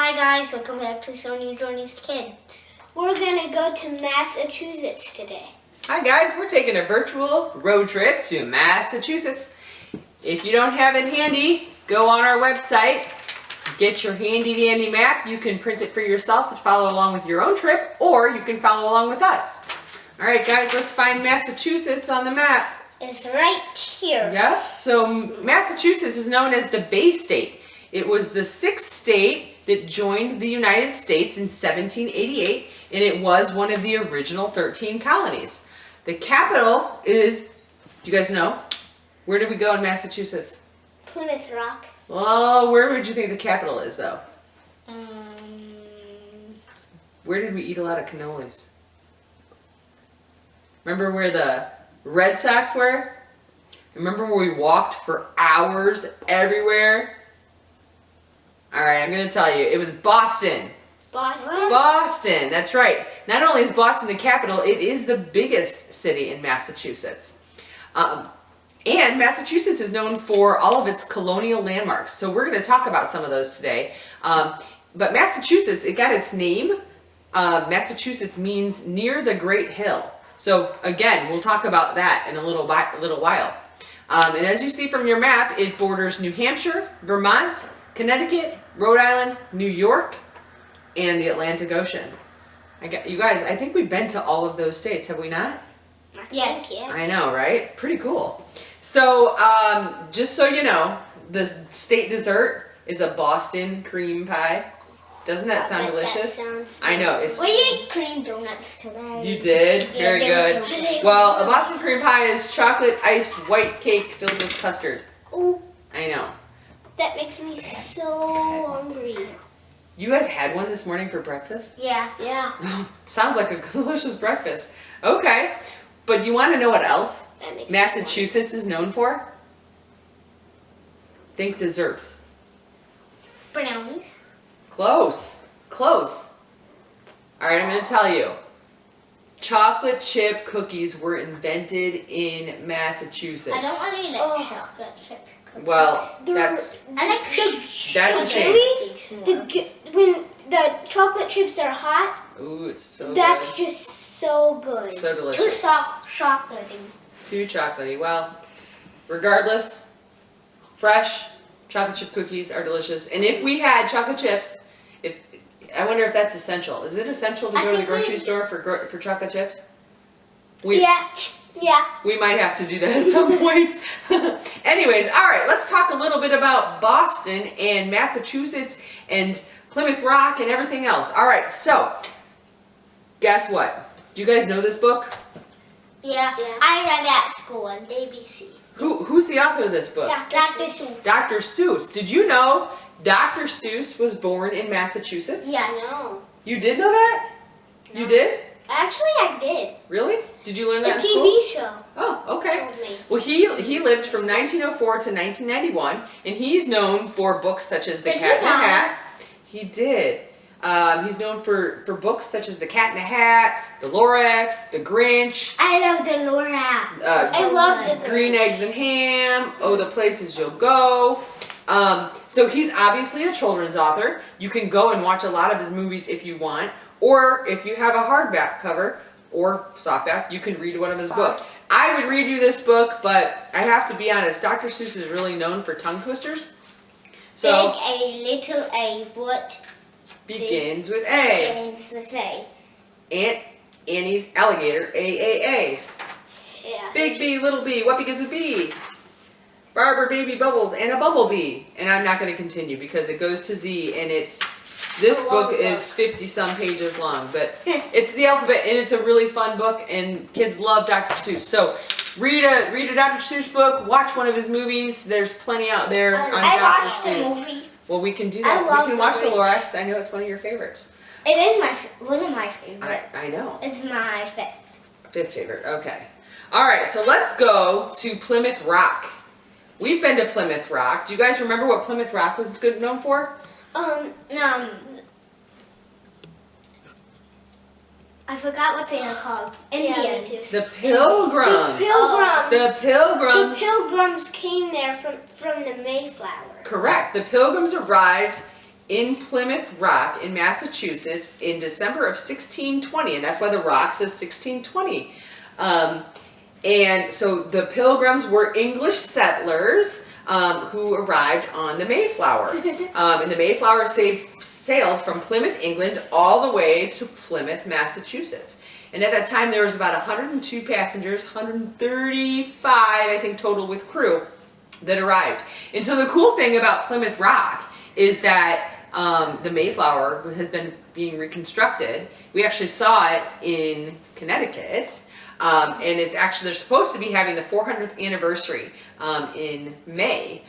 Hi guys, welcome back to Cernys Kids. We're gonna go to Massachusetts today. Hi guys, we're taking a virtual road trip to Massachusetts. If you don't have it handy, go on our website, get your handy dandy map. You can print it for yourself and follow along with your own trip, or you can follow along with us. All right guys, let's find Massachusetts on the map. It's right here. Yep, so Massachusetts is known as the Bay State. It was the 6th state that joined the United States in 1788, and it was one of the original 13 colonies. The capital is, do you guys know? Where did we go in Massachusetts? Plymouth Rock. Oh, where would you think the capital is, though? Where did we eat a lot of cannolis? Remember where the Red Sox were? Remember where we walked for hours everywhere? All right, I'm going to tell you. It was Boston. Boston? Boston, that's right. Not only is Boston the capital, it is the biggest city in Massachusetts. And Massachusetts is known for all of its colonial landmarks. So we're going to talk about some of those today. But Massachusetts, it got its name. Massachusetts means near the Great Hill. So again, we'll talk about that in a little while. And as you see from your map, it borders New Hampshire, Vermont, Connecticut, Rhode Island, New York, and the Atlantic Ocean. You guys, I think we've been to all of those states, have we not? Yes. I know, right? Pretty cool. So, just so you know, the state dessert is a Boston cream pie. Doesn't that sound delicious? I know, it's... We ate cream donuts today. You did? Very good. Well, a Boston cream pie is chocolate iced white cake filled with custard. Ooh, I know. that makes me so hungry. You guys had one this morning for breakfast? Yeah. Sounds like a delicious breakfast. Okay, but you want to know what else That makes Massachusetts is known for? Think desserts. Brownies. Close. All right, I'm going to tell you. Chocolate chip cookies were invented in Massachusetts. I don't really like chocolate chip cookies. Well, They're- that's I like a shame. When the chocolate chips are hot, Ooh, it's so that's good. just so good. So Too delicious. soft, chocolatey. Too chocolatey. Well, regardless, fresh chocolate chip cookies are delicious. And if we had chocolate chips, I wonder if that's essential. Is it essential to I go to the think grocery we- store for chocolate chips? Yeah. We might have to do that at some point. Anyways, all right, let's talk a little bit about Boston and Massachusetts and Plymouth Rock and everything else. All right, so guess what? Do you guys know this book? Yeah, I read it at school on ABC. Who's the author of this book? Dr. Seuss. Dr. Seuss. Did you know Dr. Seuss was born in Massachusetts? Yeah. No. You did know that? No. You did? Actually, I did. Really? Did you learn A that in school? TV show Oh, okay. told me. Well, he lived from 1904 to 1991, and he's known for books such as The Did Cat you in the know? Hat. He did. He's known for books such as The Cat in the Hat, The Lorax, The Grinch, I love the Laura. I love the Green Eggs and Ham, Oh, the Places You'll Go. So he's obviously a children's author. You can go and watch a lot of his movies if you want, or if you have a hardback cover or softback, you can read one of his books. I would read you this book, but I have to be honest, Dr. Seuss is really known for tongue twisters. So Big A, little A, what begins with A. begins with A. Aunt Annie's alligator, AAA. Yeah. Big B, little B, what begins with B? Barber, baby, bubbles, and a bumblebee. And I'm not going to continue because it goes to Z, and this book is 50-some pages long, but it's the alphabet, and it's a really fun book, and kids love Dr. Seuss. So read a Dr. Seuss book, watch one of his movies. There's plenty out there on I Dr. watched the Seuss. movie. Well, we can do I that. love We can The watch The Grinch. Lorax. I know it's one of your favorites. It is one of my favorites. I know. It's my fifth. Fifth favorite. Okay. All right. So let's go to Plymouth Rock. We've been to Plymouth Rock. Do you guys remember what Plymouth Rock was known for? I forgot what they are called. Yeah, me Indian. too. The Pilgrims. The Pilgrims. The Pilgrims came there from the Mayflower. Correct. The Pilgrims arrived in Plymouth Rock in Massachusetts in December of 1620, and that's why the rock says 1620. And so the Pilgrims were English settlers who arrived on the Mayflower. And the Mayflower sailed from Plymouth, England, all the way to Plymouth, Massachusetts. And at that time, there was about 102 passengers, 135, I think, total with crew that arrived. And so the cool thing about Plymouth Rock is that the Mayflower has been being reconstructed. We actually saw it in Connecticut. And it's actually, they're supposed to be having the 400th anniversary in May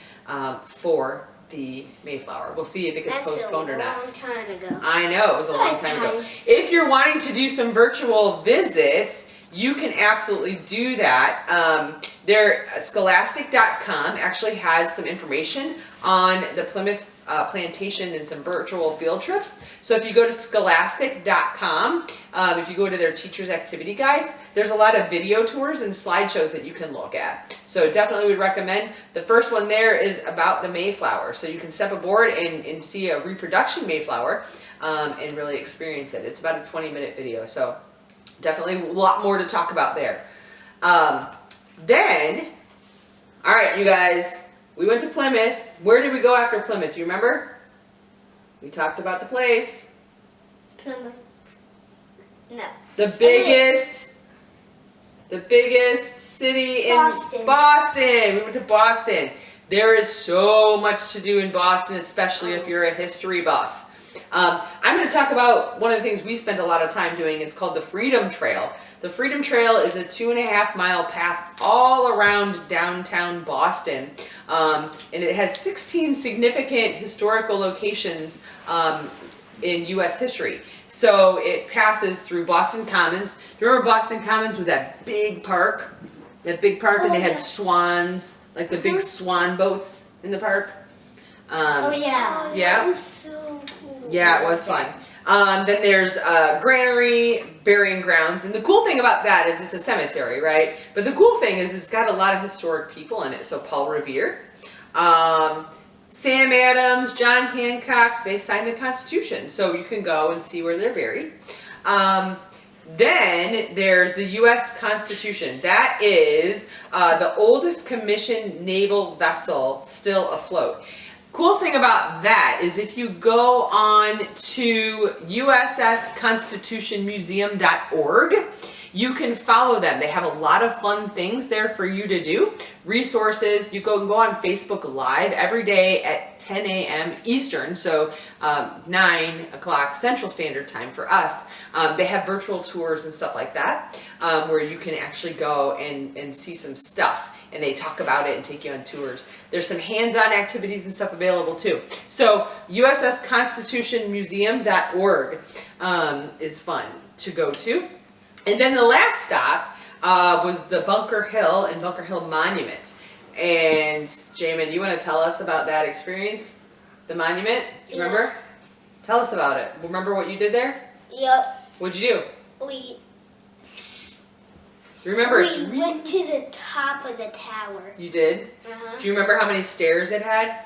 for the Mayflower. We'll see if it gets postponed or not. That's a long time ago. I know, it was a long time ago. If you're wanting to do some virtual visits, you can absolutely do that. Scholastic.com actually has some information on the Plymouth plantation and some virtual field trips. So if you go to scholastic.com, if you go to their teachers activity guides, there's a lot of video tours and slideshows that you can look at. So definitely would recommend. The first one there is about the Mayflower. So you can step aboard and see a reproduction Mayflower and really experience it. It's about a 20-minute video. So definitely a lot more to talk about there. Then, all right, you guys, we went to Plymouth. Where did we go after Plymouth? Do you remember? We talked about the place. Plymouth. No. The biggest city in Boston. We went to Boston. There is so much to do in Boston, especially if you're a history buff. I'm going to talk about one of the things we spent a lot of time doing. It's called the Freedom Trail. The Freedom Trail is a 2.5-mile path all around downtown Boston. And it has 16 significant historical locations in U.S. history. So it passes through Boston Commons. Do you remember Boston Commons was that big park? That big park, and they had swans, like the big swan boats in the park. Oh yeah. Yeah. That was so cool. Yeah, it was fun. Then there's Granary, Burying Grounds, and the cool thing about that is it's a cemetery, right? But the cool thing is it's got a lot of historic people in it. So Paul Revere, Sam Adams, John Hancock, they signed the Constitution. So you can go and see where they're buried. Then there's the U.S. Constitution. That is the oldest commissioned naval vessel still afloat. Cool thing about that is if you go on to USS Constitution Museum.org, you can follow them. They have a lot of fun things there for you to do. Resources. You can go on Facebook Live every day at 10 a.m. Eastern, so 9 o'clock Central Standard Time for us. They have virtual tours and stuff like that where you can actually go and see some stuff. And they talk about it and take you on tours. There's some hands-on activities and stuff available too. So USS Constitution Museum.org is fun to go to. And then the last stop was the Bunker Hill and Bunker Hill Monument. And Jamin, you want to tell us about that experience? The monument? Do you remember? Tell us about it. Remember what you did there? Yep. What'd you do? We Remember? We went to the top of the tower. You did? Do you remember how many stairs it had?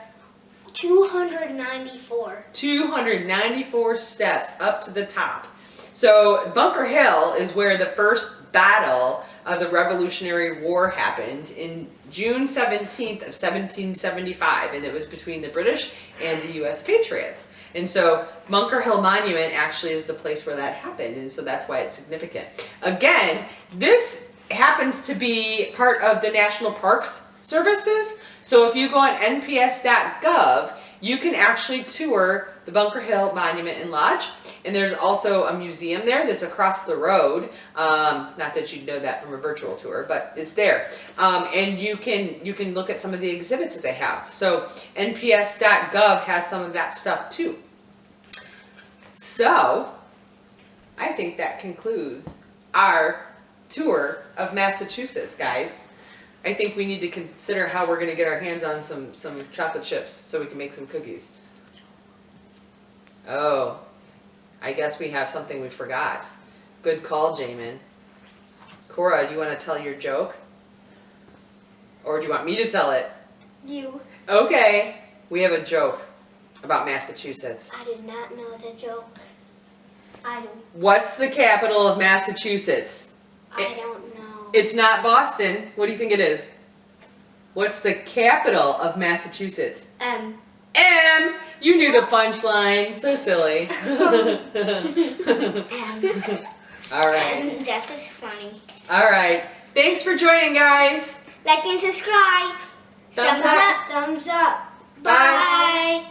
294. 294 steps up to the top. So Bunker Hill is where the first battle of the Revolutionary War happened in June 17th of 1775, and it was between the British and the U.S. Patriots. And so Bunker Hill Monument actually is the place where that happened, and so that's why it's significant. Again, this happens to be part of the National Parks Services, so if you go on nps.gov, you can actually tour the Bunker Hill Monument and Lodge, and there's also a museum there that's across the road. Not that you'd know that from a virtual tour, but it's there. And you can look at some of the exhibits that they have. So nps.gov has some of that stuff too. So I think that concludes our tour of Massachusetts, guys. I think we need to consider how we're going to get our hands on some chocolate chips so we can make some cookies. Oh, I guess we have something we forgot. Good call, Jamin. Cora, do you want to tell your joke? Or do you want me to tell it? You. Okay, we have a joke. about Massachusetts? I did not know the joke. I don't. What's the capital of Massachusetts? I don't know. It's not Boston. What do you think it is? What's the capital of Massachusetts? M. You knew the punchline. So silly. All right. That is funny. All right. Thanks for joining, guys. Like and subscribe. Thumbs up. Thumbs up. Bye. Bye.